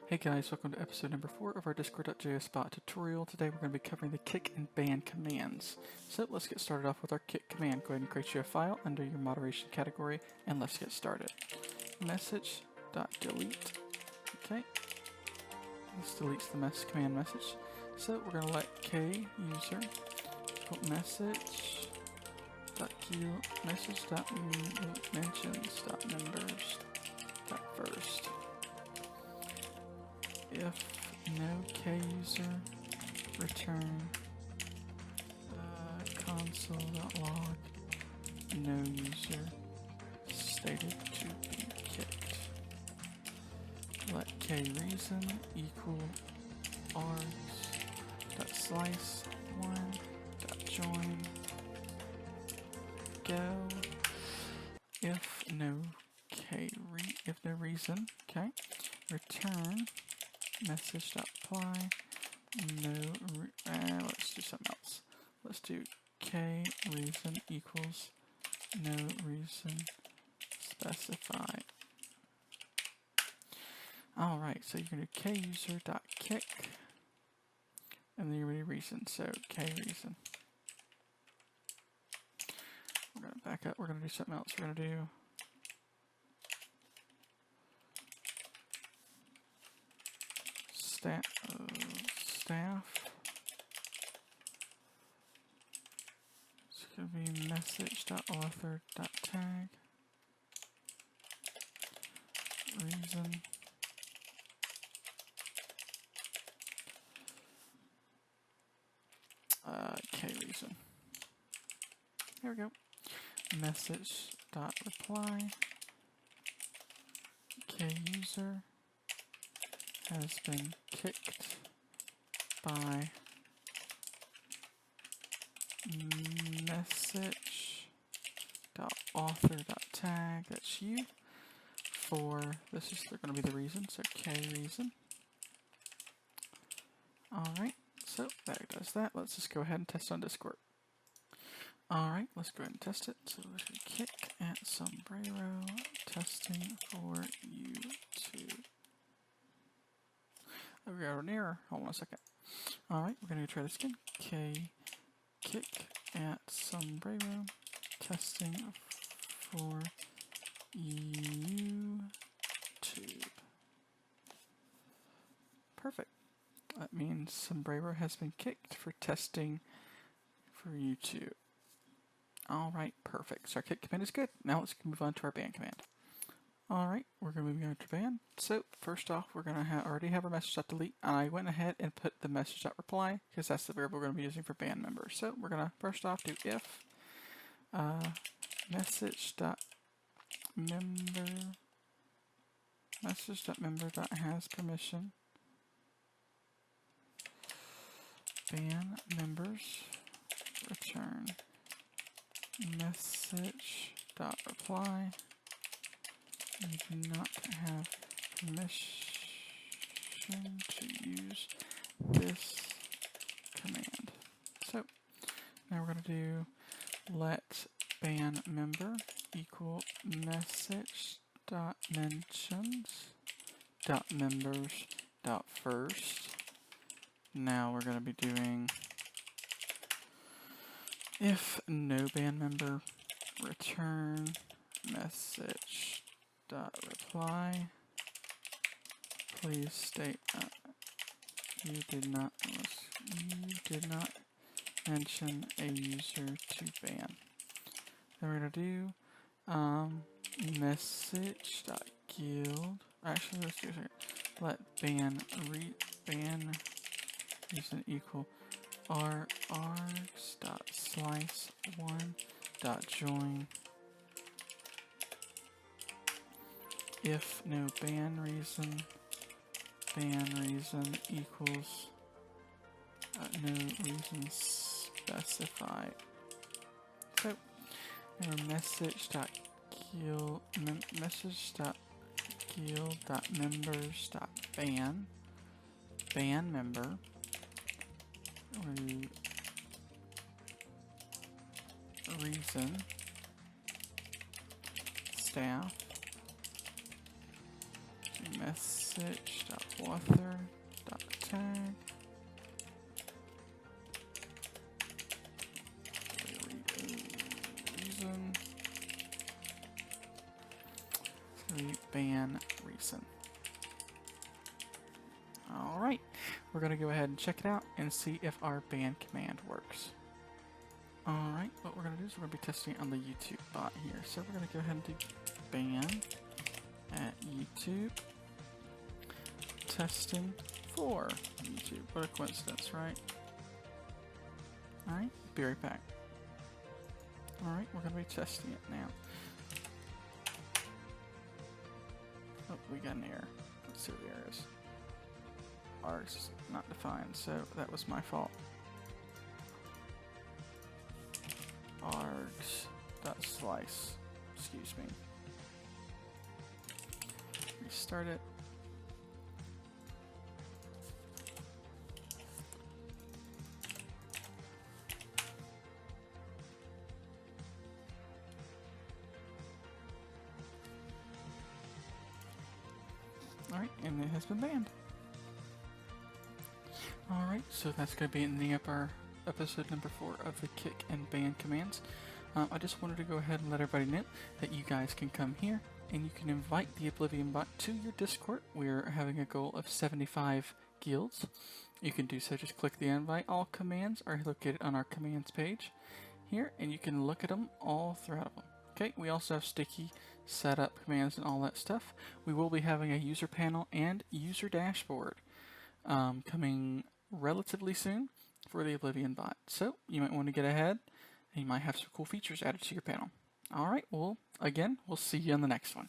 Hey guys, welcome to episode number 4 of our Discord.js bot tutorial. Today we're going to be covering the kick and ban commands. So let's get started off with our kick command. Go ahead and create you a file under your moderation category and let's get started. Message.delete. Okay. This deletes the command message. So we're going to let k user equal message.mentions.members.first. If no k user, return console.log no user stated to be kicked. Let k reason equal args.slice1.join go. If no reason, okay, return message.apply let's do something else. Let's do k reason equals no reason specified. Alright, so you're going to do k user.kick and then you're going to reason, so k reason. We're going to back up, we're going to do something else. We're going to do staff. It's going to be message.author.tag reason k reason. There we go. Message.reply k user has been kicked by message.author.tag, that's you, for, this is going to be the reason, so k reason. Alright, so that does that. Let's just go ahead and test on Discord. Alright, let's go ahead and test it. So let's do kick at sombrero, testing for YouTube. Oh, we got an error. Hold on a second. Alright, we're going to try this again. K kick at sombrero, testing for YouTube. Perfect. That means sombrero has been kicked for testing for YouTube. Alright, perfect. So our kick command is good. Now let's move on to our ban command. Alright, we're going to move on to ban. So first off, we're going to already have our message.delete, and I went ahead and put the message.reply because that's the variable we're going to be using for ban members. So we're going to first off do if message.member.has permission ban members, return message.reply you do not have permission to use this command. So now we're going to do let ban member equal message.mentions.members.first. Now we're going to be doing if no ban member, return message.reply. Please state you did not mention a user to ban. Then we're going to do message.guild. Actually, let's do it. Let ban reason equal args.slice1.join. If no ban reason equals no reason specified. So now message.guild.members.ban ban member reason staff message.what author dot tag reason ban reason. Alright, we're going to go ahead and check it out and see if our ban command works. Alright, what we're going to do is we're going to be testing it on the YouTube bot here. So we're going to go ahead and do ban at YouTube testing for YouTube. What a coincidence, right? Alright, be right back. Alright, we're going to be testing it now. Oh, we got an error. Let's see what the error is. Args not defined, so that was my fault. Args.slice. Excuse me. Restart it. Alright, and it has been banned. Alright, so that's going to be ending up our episode number 4 of the kick and ban commands. I just wanted to go ahead and let everybody know that you guys can come here and you can invite the Oblivion bot to your Discord. We're having a goal of 75 guilds. You can do so, just click the invite. All commands are located on our commands page here, and you can look at them all throughout them. Okay, we also have sticky setup commands and all that stuff. We will be having a user panel and user dashboard coming relatively soon for the Oblivion bot. So you might want to get ahead and you might have some cool features added to your panel. Alright, well, again, we'll see you on the next one.